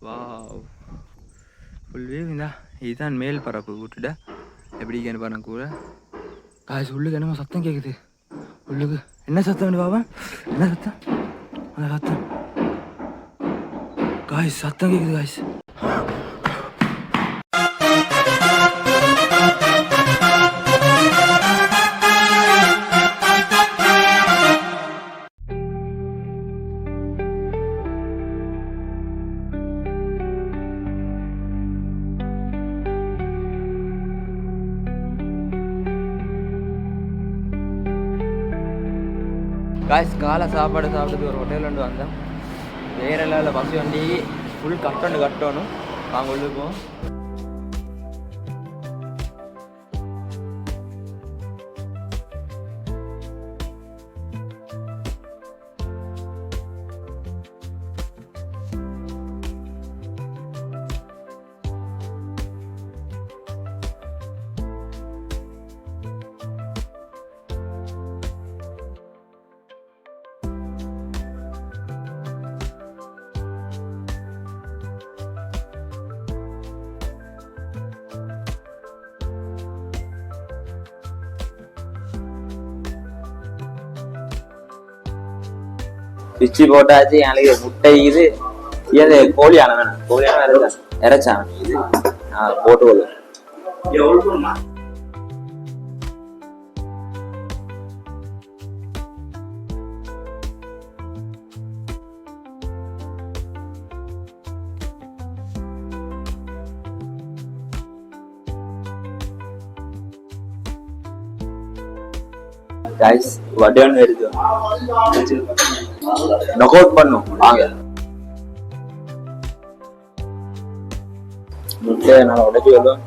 Wow full view இந்தா. இதுதான் மேல் பரப்பு விட்டுட்ட எப்படி கேன்னு பாருங்க கூட. காய்ஸ் உள்ளுக்கு என்னமோ சத்தம் கேட்குது. உள்ளுக்கு என்ன சத்தம் பாபா? என்ன சத்தம்? அந்த சத்தம் காய்ஸ், சத்தம் கேட்குது காய்ஸ். காய்ஸ் காலை சாப்பாடு சாப்பிட்டு ஒரு ஹோட்டலில் வந்து வந்தேன். வேற லெவலில் பஸ் வண்டி ஃபுல் கட்டணும். நாங்கள் உள்ளுக்கும் பிச்சு போட்டாச்சு. எனக்கு முட்டை இது இது கோழியான வேணும். கோழியான இறைச்சான் இது போட்டு கொள்ளும். கைஸ் வடிவன் வருது. நாக் அவுட் பண்ணும் வாங்க. முட்டை நான் உடைச்சு கொள்ளும்.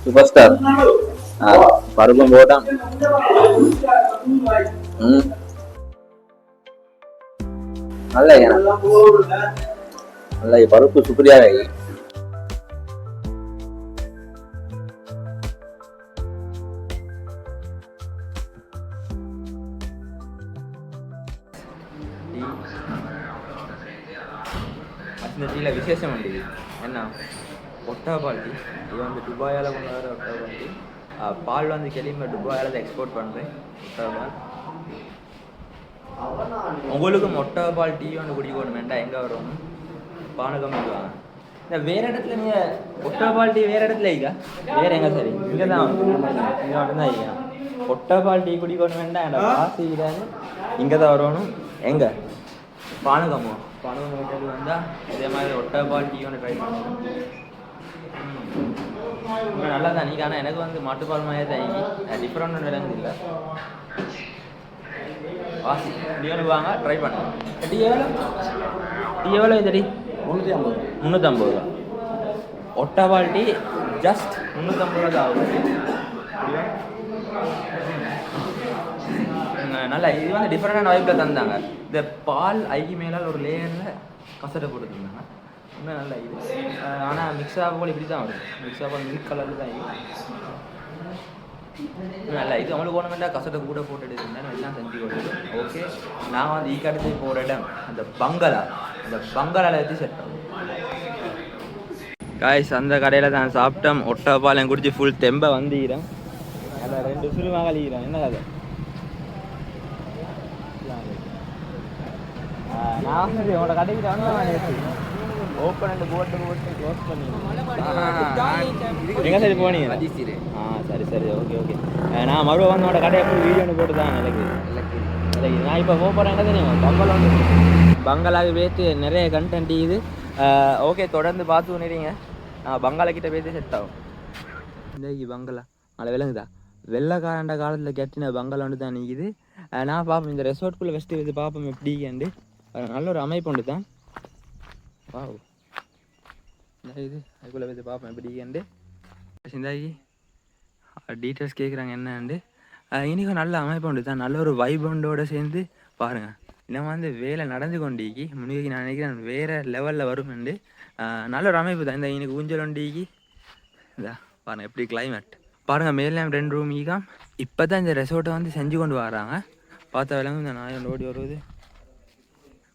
சூப்பர் ஸ்டார் பருப்பம் போட்டான். நல்ல பருப்பு சுப்பரியா. இந்த டீயில் விசேஷம் வண்டி என்ன ஒட்டா பால் டீ. இது வந்து துபாயால் கொண்டு வர ஒட்டா பால் டீ. பால் வந்து கிளம்பி துபாயால் தான் எக்ஸ்போர்ட் பண்ணுறேன். ஒட்டா பால் உங்களுக்கு மொட்டை பால் டீ ஒன்று குடிக்கணும் வேண்டாம். எங்கே வரும் பானகம் வாங்க. இந்த வேறு இடத்துல நீங்கள் ஒட்டை பால் டீ வேறு இடத்துல ஐயா வேறு எங்கே சரி இங்கே தான் இங்கே மட்டும்தான் ஐயா. ஒட்டை பால் டீ குடிக்கணும் வேண்டாம். என்னோட காசு இல்லாது இங்கே தான் வரணும். எங்கே பானகமோ பானகம் ஹோட்டல் வந்தால் இதே மாதிரி ஒட்டை பால் டீ ஒன்று ட்ரை பண்ணுவோம். நல்லா தான் நீங்கள். ஆனால் எனக்கு வந்து மாட்டுப்பால் மாதிரியே தான் டிஃப்ரெண்ட் ஒன்று விளங்குது இல்லை. வாசி டீ ஒன்று வாங்க ட்ரை பண்ணுங்க. டீ எவ்வளோ இந்த டீ? 350 ரூபா. ஒட்டை பால் டீ ஜஸ்ட் 350 ரூபா தான் ஆகும். நல்லா இது வந்து டிஃப்ரெண்டான வைப்பில் தந்தாங்க. இந்த பால் ஐக்கு மேலால் ஒரு லேயரில் கசட்டை போட்டுருந்தாங்க. இன்னும் நல்லா இது. ஆனால் மிக்ஸ் ஆகப்போல் இப்படி தான் வரும். மிக்ஸ் ஆக மில்க் கலரில் தான் நல்லா இது. அவங்களுக்கு ஒன்றுமெண்டா கசட்டை கூட போட்டுட்டு இருந்தேன். எல்லாம் செஞ்சு கொடுத்து ஓகே. நான் வந்து ஈக்கடுத்து போகிற இடம் அந்த பங்களாவில் வச்சு செட் ஆகும். காய்ஸ் அந்த கடையில் தான் சாப்பிட்டோம். ஒட்டை பால் என் குடிச்சு ஃபுல் தெம்பை வந்துக்கிறேன். அதில் 2 சுருமாக கழிக்கிறேன். என்ன கதை? நான் சரி உங்களோட கடைக்கு வந்து ஓப்பன் போட்டு க்ளோஸ் பண்ணிடுங்க. சரி போனீங்க. சரி ஓகே. நான் மறுபடியும் வந்து உங்களோட கடையை போய் வீடியோ ஒன்று போட்டு தான் எனக்கு நான் இப்போ போகிறேன். தெரியும் பங்களாவுக்கு பேத்து நிறைய கண்டென்ட் இது. ஓகே தொடர்ந்து பார்த்து பண்ணிடுங்க. நான் பங்களா கிட்ட பேசி செட் ஆகும். இந்த பங்களா மழை விளங்குதா? வெள்ளைக்காரண்ட காலத்தில் கட்டின பங்களா ஒன்று தான் நிற்கிது. நான் பார்ப்போம் இந்த ரெசார்ட்குள்ளே ஃபஸ்ட்டு இது பார்ப்போம் எப்படின்னு. நல்ல ஒரு அமைப்பு ஒன்று தான். வா இது அதுக்குள்ளே போய் பார்ப்போம் எப்படின்னு. சிந்தாகி டீட்டெயில்ஸ் கேட்குறாங்க என்னண்டு. இன்றைக்கும் நல்ல அமைப்பு உண்டு தான். நல்ல ஒரு வைபண்டோடு சேர்ந்து பாருங்கள். இன்னும் வந்து வேலை நடந்து கொண்டிக்கு முன்னைக்கு நான் நினைக்கிறேன் வேறு லெவலில் வரும்ண்டு. நல்ல ஒரு அமைப்பு தான். இந்த இன்னைக்கு ஊஞ்சல் வண்டிக்கு இதா பாருங்கள் எப்படி கிளைமேட் பாருங்கள் மேலே 2 ரூம் ஈகாம். இப்போ தான் இந்த ரெசார்ட்டை வந்து செஞ்சு கொண்டு வராங்க. பார்த்தா விலங்கு இந்த நாயம் ஓடி வருவது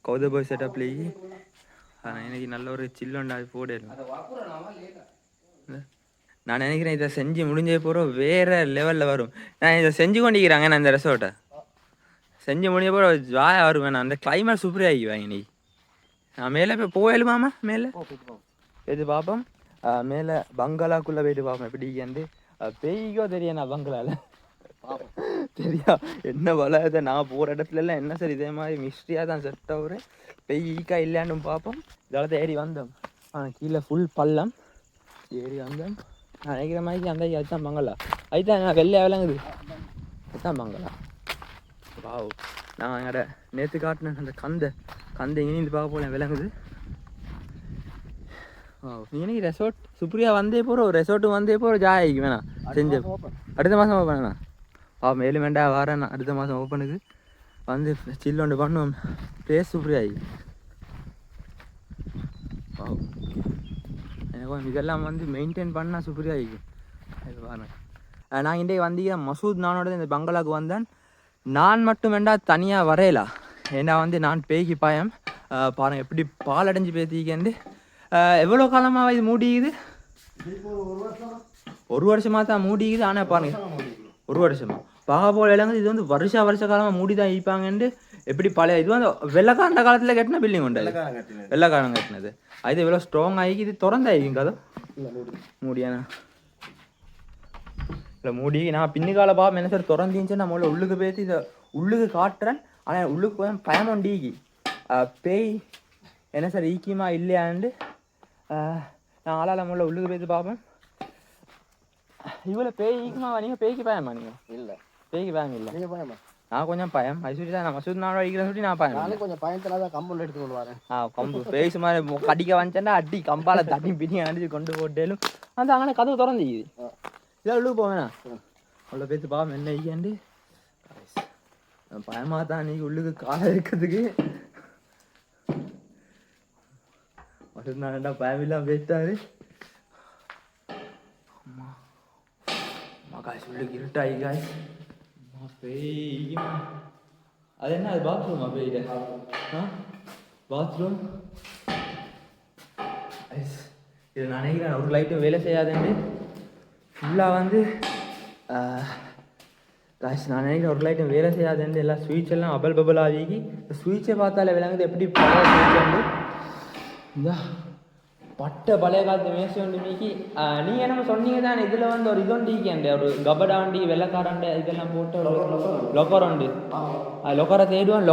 கௌதபாய் செட்டப்லேயே. ஆனால் எனக்கு நல்ல ஒரு சில்லுண்டா போடலாம். நான் நினைக்கிறேன் இதை செஞ்சு முடிஞ்ச போகிறோம் வேறு லெவலில் வரும். நான் இதை செஞ்சு கொண்டிருக்கிறாங்க நான் இந்த ரெசார்ட்டை செஞ்சு முடிஞ்ச போகிற ஜாயாக வரும். வேணாம் அந்த கிளைமேட் சூப்பராக ஆகிக்குவாங்க இன்னைக்கு. நான் மேலே போய் போயிடுமாமா மேலே எது பார்ப்போம். மேலே பங்களாக்குள்ளே போயிட்டு பார்ப்போம் எப்படி வந்து பெய்யோ தெரியும். நான் பங்களாவில் தெரியா என்ன வளருது. நான் போகிற இடத்துலலாம் என்ன சரி இதே மாதிரி மிஸ்ட்ரியாக தான் செட் ஆகுது. பெய்யக்கா இல்லையான்னு பார்ப்போம். இதெல்லாம் ஏறி வந்தோம். கீழே ஃபுல் பள்ளம் ஏறி வந்தோம். நான் நினைக்கிற மாதிரி அந்த அதுதான் பங்களா. அதுதான் நான் வெள்ளையாக விளங்குது. அதுதான் பங்களா. வாவ். நான் எங்கட நேற்று காட்டினேன் அந்த கந்தை இங்கிருந்து பார்க்க போல விளங்குது. நீ ரெசார்ட் சுப்ரியா வந்தே போகிறோம். ரெசார்ட்டு வந்தே போகிற ஜாய்க்கு வேணாம் செஞ்ச அடுத்த மாதம் ஓப்பன் வேணாம். மேலும் வேண்டா வரேன் அடுத்த மாதம் ஓப்பனுக்கு வந்து சில்லொண்டு பண்ணுவோம். பிளேஸ் சூப்பராகி எனக்கு இதெல்லாம் வந்து மெயின்டைன் பண்ணால் சூப்பராகிக்கும். அது வரேன். நான் இன்றைக்கு வந்தீங்க மசூத் நானோட இந்த பங்களாவுக்கு வந்தேன். நான் மட்டும் வேண்டா தனியாக வரையலாம். ஏன்னா வந்து நான் பேய்க்கு பயம். பாருங்கள் எப்படி பால் அடைஞ்சு பேத்திக்கேண்டு. எவ்வளோ காலமாக இது மூடிக்குது? 1 வருஷமாக தான் மூடிக்குது. ஆனால் பாருங்க 1 வருஷமா பாக போல் இளங்குது. இது வந்து வருஷ காலமாக மூடி தான் ஈப்பாங்கன்ட்டு. எப்படி பழைய இது வந்து வெள்ளக்காண்ட காலத்தில் கட்டின பில்டிங் உண்டு. வெள்ளக்காலம் கட்டினது அது எவ்வளோ ஸ்ட்ராங் ஆகி இது திறந்தாயிக்கும் கதை மூடியானா இல்லை மூடி. நான் பின்னுக்கால பாப்பா என்ன சார் திறந்துச்சு. நான் முதல்ல உள்ளுக்கு பேசி இதை உள்ளுக்கு காட்டுறேன். ஆனால் உள்ளுக்கு போய் பயம் உண்டீக்கி பேய் என்ன சார் ஈக்கியமா இல்லையாண்டு நான் ஆளால் முதல்ல உள்ளுக்கு பேசி பார்ப்பேன். இவ்வளோ பேய் ஈக்குமா? நீங்கள் பேய்க்கு பயமா? நீங்கள் இல்லை பேய்க்கு பயம் இல்லை. நீங்கள் பயமா? நான் கொஞ்சம் பயம். அது சொல்லி தான் நான் மசூத் நாள் அடிக்கிறேன்னு சொல்லி நான் பயம் கொஞ்சம் பயத்தில் தான் கம்பு எடுத்து கொண்டு வரேன். கம்பு பேய் சும்மா கடிக்க வந்துச்சேன்டா அடி கம்பால் தட்டி பிடி அடிச்சு கொண்டு போட்டேலும் அந்த அங்கே கதவு திறந்துக்குது. இதான் உள்ளுக்கு போவேண்ணா அவ்வளோ பேத்து பாவம் என்ன ஐயாண்டு பயமாக தான் நீ உள்ளுக்கு காலை இருக்கிறதுக்கு. மசூத் பயமில்லாம் பேசிட்டாரு. அம்மா அம்மா காய்ச்சி உள்ளுக்கு இருட்டாயி காய் பேய்மா. அது என்ன அது பாத்ரூமா பேய்ட? பாத்ரூம் இது நான் நினைக்கிறேன் ஒரு லைட்டும் வேலை செய்யாதுன்னு ஃபுல்லாக வந்து காய்ச்சி நான் நினைக்கிறேன் ஒரு லைட்டும் வேலை செய்யாதுன்னு எல்லா ஸ்வீட்ஸ் எல்லாம் அபல் பபல் ஆகி இந்த ஸ்வீட்ஸை பார்த்தாலே விளங்குது எப்படி பழைய ஸ்வீட்ஸ் வந்து இந்த பட்டை பழைய காலத்து மேசி ஒன்று மீக்கி. நீங்கள் என்ன சொன்னீங்க தானே இதில் வந்து ஒரு இதொண்டிக்கேண்டு ஒரு கபடாண்டி வெள்ளைக்காரண்டு இதெல்லாம் போட்டு ஒரு லொக்கரண்டு லொக்கரை தேடுவோம்.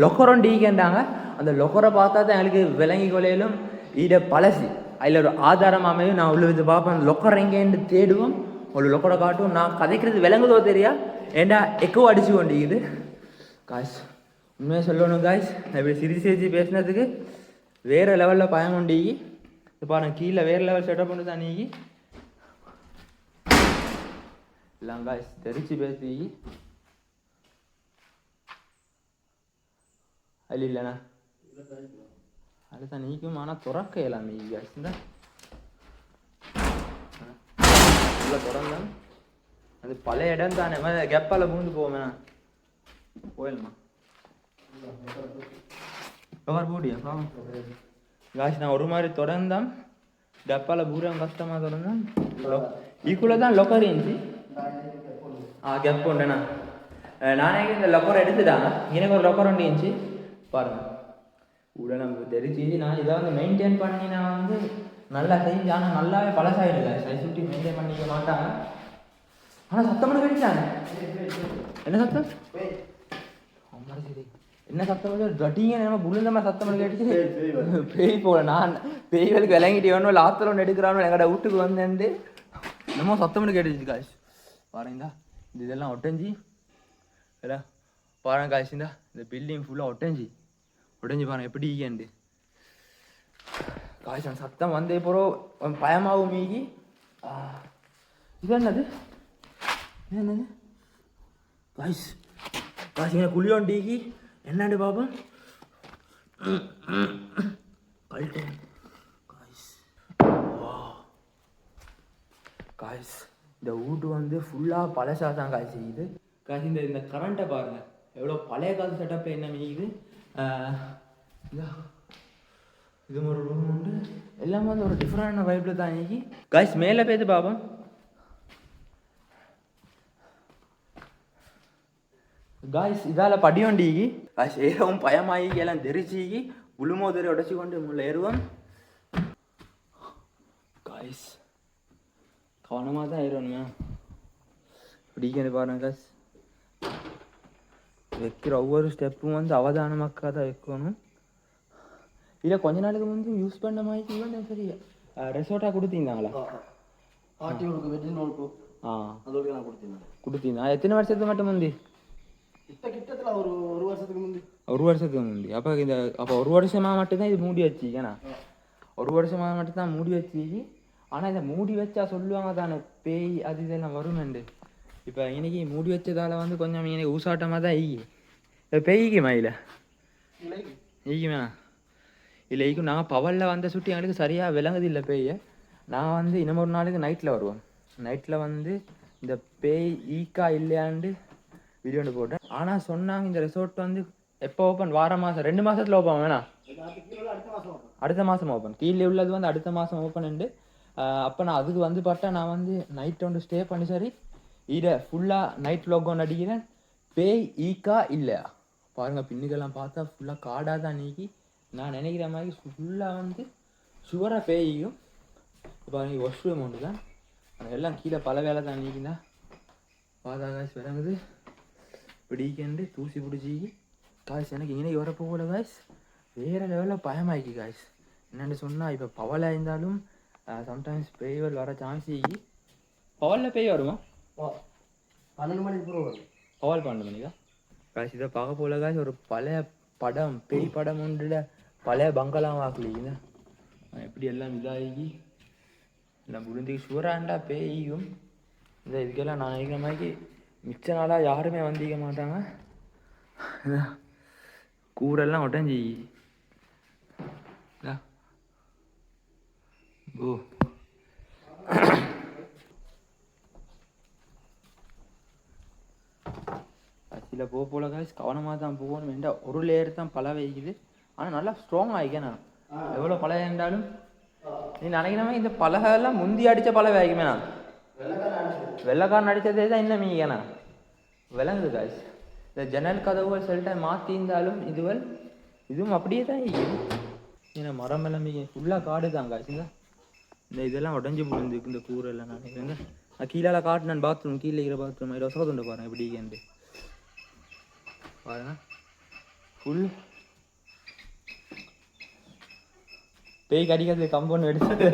லொக்கரொண்டிக்கேண்டாங்க. அந்த லொக்கரை பார்த்தா தான் எங்களுக்கு விளங்கி கொலையிலும் இதை பழசி அதில் ஒரு ஆதாரம் அமையும். நான் உள்ள வச்சு பார்ப்பேன் அந்த லொக்கரை எங்கேன்னு தேடுவோம். ஒரு லொக்கரை காட்டுவோம். நான் கதைக்கிறது விளங்குதோ தெரியா ஏண்டா எக்கோ அடிச்சு கொண்டிக்குது காய்ஸ். உண்மையாக சொல்லணும் காய்ஸ். நான் இப்படி சிரிச்சு பேசினதுக்கு வேறு லெவலில் பயம் கொண்டிக்கி. இப்போ பாருங்க கீழே வேறு லெவல் செட்டப் பண்ணி தான் நீக்கி எல்லாம் காய்ஸ் தெரிச்சு பேசி அது இல்லைண்ணா அதுதான் நீக்கும். ஆனால் துறக்க எல்லாம் நீ காய்ஸ் இந்த உள்ள திறந்தான் அது பழைய இடம் தானே கெப்பால் பூந்து போவேண்ணா போயிடலாமா கவர் போடியா காய்ச்சி நான் ஒரு மாதிரி திறந்தான் டப்பாவில் பூரம் கஷ்டமாக திறந்தேன். ஈக்குள்ளே தான் லொக்கர் இருந்துச்சு. கெப் உண்டுண்ணா நானே இந்த லொக்கரை எடுத்துட்டாங்க. எனக்கு ஒரு லொக்கர் ஒன்று இருந்துச்சு பாருங்கள் கூட நம்ம தெரிஞ்சு. நான் இதை வந்து மெயின்டைன் பண்ணி நான் வந்து நல்லா செஞ்சு ஆனால் நல்லாவே பழசாயிடுங்க. சை சுட்டி மெயின்டைன் பண்ணிக்க மாட்டாங்க. ஆனால் சத்தம் பண்ண கடிச்சாங்க. என்ன சத்தம்? சரி என்ன சத்தம் கட்டிங்க நம்ம புழுந்தமா சத்தம் பண்ணி கேட்டுச்சு. பேய் போல நான் பேய்களுக்கு விளங்கிட்டேவனோ இல்லை ஆத்தல் ஒன்று எடுக்கிறானோ எங்கட வீட்டுக்கு வந்தேன்ட்டு நம்ம சத்தம் பண்ணி கேட்டுச்சு காய்ச்சி. பாருங்கடா இந்த இதெல்லாம் ஒட்டஞ்சி இல்லை பாருங்க காய்ச்சிந்தா இந்த பில்டிங் ஃபுல்லாக ஒட்டஞ்சி பாருங்க எப்படி ஈகண்டு காய்ச்சி சத்தம் வந்தே போகிறோம் பயமாகவும் மீகி. இது என்னது காய்ச்சி காய்ச்சிங்க குளியோண்டீகி என்னண்டு பாப்பா காய்ஸ் இந்த வீட்டு வந்து ஃபுல்லாக பழசாக தான் காய்ச்சி இது காய்ச்சி இந்த கரண்ட்டை பாருங்கள் எவ்வளோ பழைய காலத்து செட்டப்பில் என்ன மீது இது ஒரு ரூம் உண்டு எல்லாமே வந்து ஒரு டிஃப்ரெண்டான வைப்பில் தான் இன்னைக்கு காய்ச்சி மேலே போய்த்து பாப்போம் காய்ஸ் இதால் படி வண்டிக்கு காய்ச்சி ஏறவும் பயமாகி எல்லாம் தெரிச்சிக்கி உளுமோதரை உடச்சி கொண்டு முள்ள ஏறுவோம் காய்ஸ் கவனமாக தான் ஏறணுமே பிடிக்கிறது பாருங்க காய்ஸ் வைக்கிற ஒவ்வொரு ஸ்டெப்பும் வந்து அவதானமாக்காக தான் வைக்கணும் இல்லை கொஞ்ச நாளுக்கு வந்து யூஸ் பண்ண மாதிரி வந்து சரி ரெசார்ட்டாக கொடுத்தீங்களா கொடுத்தீங்களா எத்தனை வருஷத்துக்கு மட்டும் வந்து ஒரு வருஷத்துக்கு முந்தி அப்போ ஒரு வருஷமாக மட்டும்தான் இது மூடி வச்சிக்கண்ணா ஒரு வருஷமாக மட்டும்தான் மூடி வச்சிக்கி ஆனால் இதை மூடி வச்சா சொல்லுவாங்க தானே பேய் அது இதெல்லாம் வருமெண்டு இப்போ இன்னைக்கு மூடி வச்சதால் வந்து கொஞ்சம் இன்னைக்கு ஊசாட்டமாக தான் இப்போ பேய்க்குமா இல்லை ஈக்குமா இல்லை ஈக்கும் நாங்கள் பவலில் வந்த சுட்டி எங்களுக்கு சரியாக விளங்குது இல்லை பேயை நான் வந்து இன்னும் ஒரு நாளைக்கு நைட்டில் வருவேன் நைட்டில் வந்து இந்த பேய் ஈக்கா இல்லையாண்டு வீடியோ ஒன்று போட்டேன் ஆனால் சொன்னாங்க இந்த ரெசார்ட் வந்து எப்போ ஓப்பன் வார மாதம் 2 மாதத்தில் ஓப்பன் வேணாம் அடுத்த மாதம் ஓப்பன் கீழே உள்ளது வந்து அடுத்த மாதம் ஓப்பன் உண்டு அப்போ நான் அதுக்கு வந்து பார்த்தா நான் வந்து நைட் ஒன்று ஸ்டே பண்ணி சரி இதை ஃபுல்லாக நைட் vlog ஒன்று அடிக்கிறேன் பேய் ஈக்கா இல்லையா பாருங்கள் பின்னுக்கெல்லாம் பார்த்தா ஃபுல்லாக காடாக தான் நீக்கி நான் நினைக்கிற மாதிரி ஃபுல்லாக வந்து சுவராக பேயும் இப்போ வாஷ்ரூம் ஒன்று தான் எல்லாம் கீழே பல வேலை தான் நீக்கினா பார்த்தா காய்ச்சி விளங்குது பிடிக்கண்டு தூசி பிடிச்சி காய்ஸ் எனக்கு இன்னைக்கு வரப்போ போல காய்ஸ் வேறு லெவலில் பயமாயிக்கு காய்ஸ் என்னென்னு சொன்னால் இப்போ பவலாக இருந்தாலும் சம்டைம்ஸ் பேய்கள் வர சான்ஸ் பவலில் பேய் வருமா 12 மணிக்கு வரும் பவல் 12 மணிக்கா காய்ஸ் இதை பார்க்க போல காய்ஸ் ஒரு பழைய படம் பேய் படம் ஒன்றில் பழைய பங்களாம் வாக்கலீங்க எப்படி எல்லாம் இதாகி எல்லாம் புரிஞ்சு சுவராண்டா பேயும் இந்த இதுக்கெல்லாம் நான் நினைக்கிற மாதிரி மிச்ச நாளாக யாருமே வந்திக்க மாட்டாங்க கூரெல்லாம் உடஞ்சி ஓ கட்சியில் போல காய்ச்சி கவனமாக தான் போகணும் வேண்டாம் ஒரு லேயர் தான் பல வைக்குது ஆனால் நல்லா ஸ்ட்ராங் ஆகிக்கண்ணா எவ்வளோ பழக இருந்தாலும் நீ நினைக்கிறமே இந்த பலகெல்லாம் முந்தி அடித்த பழக வைக்குமே நான் வெள்ளைக்காரன் அடித்ததே தான் இன்னும் மீங்கண்ணா விளங்குது காய்ச்சி இந்த ஜன்னல் கதவுகள் சில டைம் மாற்றி இருந்தாலும் இதுவும் அப்படியே தான் ஏன்னா மரம் எல்லாம் ஃபுல்லாக காடு தான் காய்ச்சி இந்த இதெல்லாம் உடஞ்சி போடுந்துருக்கு இந்த கூரெல்லாம் நினைக்கிறேங்க நான் கீழே காட்டினேன் பாத்ரூம் கீழே இருக்கிற பாத்ரூம் இதில் ஒசகத்துண்டு பாருங்கள் எப்படி கேண்டு பாருங்க ஃபுல் பேய் கடிக்கிறது கம்பவுண்ட் எடுத்து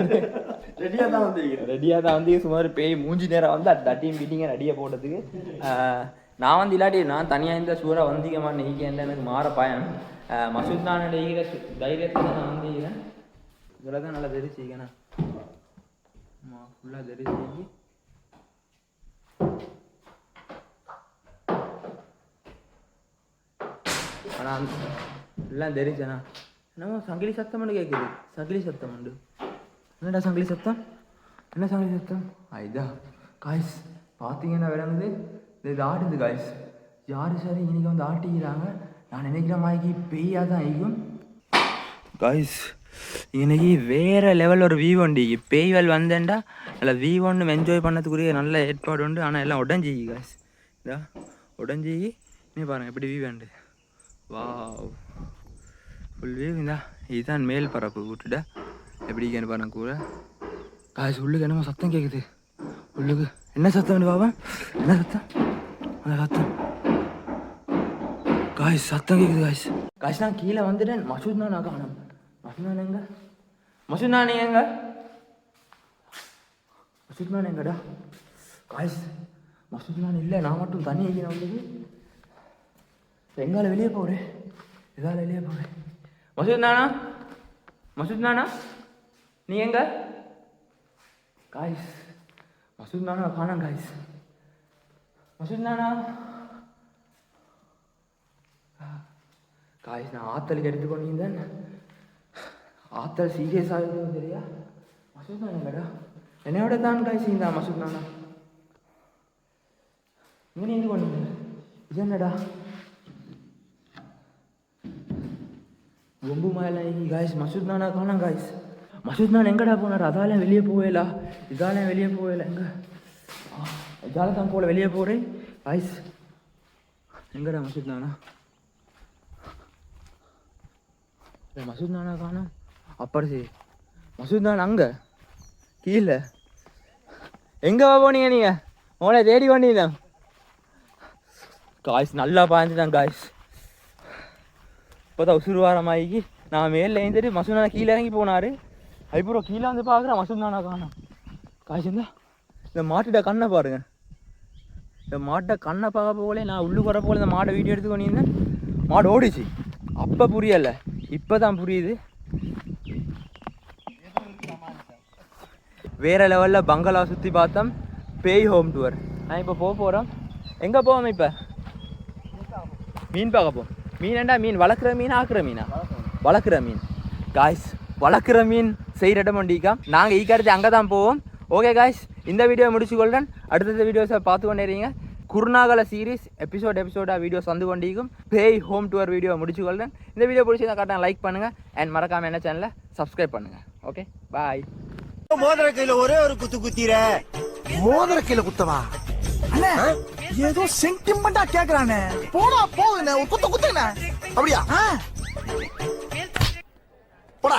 ரெடியாக தான் வந்து சுமார் பேய் மூஞ்சி நேரம் வந்து அது தட்டியும் பீட்டிங்க ரெடியாக போட்டதுக்கு நான் வந்து இல்லாட்டி நான் தனியாக இருந்த சூறாக வந்திக்க மாட்டேன் நீக்கேன் எனக்கு மாற பயம் மசூத் நான் இருக்கிற தைரியத்தில் நான் வந்திக்கிறேன் இதில் தான் நல்லா தெரிச்சிக்கண்ணா ஆமாம் ஃபுல்லாக தெரிச்சு ஆனால் எல்லாம் தெரிஞ்சேண்ணா என்னமோ சங்கிலி சத்தம் ஒன்று கேட்குது சங்கிலி சத்தம் உண்டு என்னடா சங்கிலி சத்தம் என்ன சங்கிலி சத்தம் ஐதா காய்ஸ் பார்த்தீங்கன்னா விளங்குது இது ஆடுது காய்ஸ் யார் சரி இன்னைக்கு வந்து ஆட்டிக்கிறாங்க நான் நினைக்கிற மாதிரி பெய்யாக தான் ஆகிக்கும் காய்ஸ் இன்னைக்கு வேறு லெவல் ஒரு வியூ உண்டு பேய்வல் வந்தேன்டா நல்லா வியூ ஒன்று என்ஜாய் பண்ணதுக்குரிய நல்ல ஏற்பாடு உண்டு ஆனால் எல்லாம் உடஞ்சி காய்ஸ் இதா உடஞ்சி இன்னும் பாருங்கள் எப்படி வியூ உண்டு வா ஃபுல் வியூ இந்தா இதுதான் மேல் பரப்பு விட்டுட எப்படி பாருங்க கூட காய்ச்சி உள்ளுக்கு என்னமோ சத்தம் கேட்குது உள்ளுக்கு என்ன சத்தம் பாபா என்ன சத்தம் அந்த சத்தம் காய்ஸ் சத்தம் கேட்குது காய்ஸ் நான் கீழே வந்துட்டேன் மசூத் நான் காணும் மசூத் நான் எங்க மசூத் நான் எங்க மசூத் நான் எங்கடா காய்ஸ் மசூத் நான் இல்லை நான் மட்டும் தண்ணி வைக்கிறேன் வந்தது எங்கால வெளியே போகிறேன் எதால வெளியே போகிறேன் மசூத் நானா நீ எங்க காய்ஸ் மசூத் நானா காணோம் காய்ஸ் மசூத் நானா காய்ஸ் நான் ஆத்தலுக்கு எடுத்துக்கொண்டிருந்தேன் ஆத்தல் சீரியஸ் ஆகுது தெரியா மசூத் நானா கடா என்னையோட தான் காய்ஸ் இந்த மசூத் நானா இங்கே இது பண்ணுங்க. இது என்னடா ரொம்ப மேலே காய்ஸ் மசூத் நானா காணோம் காய்ஸ். மசூத் நான் எங்கடா போனார்? அதால வெளியே போவேலா, இதால வெளியே போவேல, எங்க இதால தான் போல வெளியே போகிறேன் காய்ஸ். எங்கடா மசூத் நானா? மசூத் நானா காணோம். அப்படி சரி மசூத் நான் அங்கே கீழே எங்கே போனீங்க நீங்கள்? உங்களை தேடி பண்ணிதான் காய்ஸ். நல்லா பாய்ஞ்சுதான் காய்ஸ். இப்போ தான் உசுறு வாரமாகி நான் மேலே எழுந்துட்டு மசூத் நானா கீழே இறங்கி போனார். அதுக்கப்புறம் கீழே வந்து பார்க்குறேன் மசூத் நானா காணோம் காய்ஸ். இந்த மாட்டுட கண்ணை பாருங்க. இந்த மாட்டை கண்ணை பார்க்க போகல, நான் உள்ளுக்கு வர போல இந்த மாட்டை வீடியோ எடுத்து பண்ணியிருந்தேன். மாடு ஓடிச்சு. அப்போ புரியலை, இப்போ தான் புரியுது. வேறு லெவலில் பங்களா சுற்றி பார்த்தோம். பேய் ஹோம் டூர். நான் இப்போ போக போகிறோம். எங்கே போவோம் இப்போ? மீன் பார்க்க போவோம். மீனண்டா மீன் வளர்க்குற மீன், ஆக்குற மீனா? வளர்க்குற மீன் காய்ஸ். வளர்க்குற மீன் செய்கிற இடம் வண்டிக்கா. நாங்கள் ஈக்கடுத்து அங்கே தான் போவோம். ஓகே காய்ஸ், இந்த வீடியோ முடிச்சுக்கொள்கிறேன். அடுத்தடுத்த வீடியோஸை பார்த்து கொண்டே இருங்க. குருநாகல சீரீஸ் எபிசோடாக வீடியோஸ் வந்து கொண்டிருக்கும். பேய் ஹோம் டூர் வீடியோ முடிச்சுக்கொள்கிறேன். இந்த வீடியோ பிடிச்சிருந்தா கரெக்டாக லைக் பண்ணுங்கள் அண்ட் மறக்காமல் என்ன சேனலை சப்ஸ்கிரைப் பண்ணுங்கள். Okay bye. மோதிர கையில ஒரே ஒரு குத்து குத்திர. மோதிர கையில குத்தவா? அண்ணே ஏதோ சென்டிமெண்டா கேக்குறானே. போடா போகுதுண்ணே, ஒரு குத்து குத்துண்ணே. அப்படியா? போடா.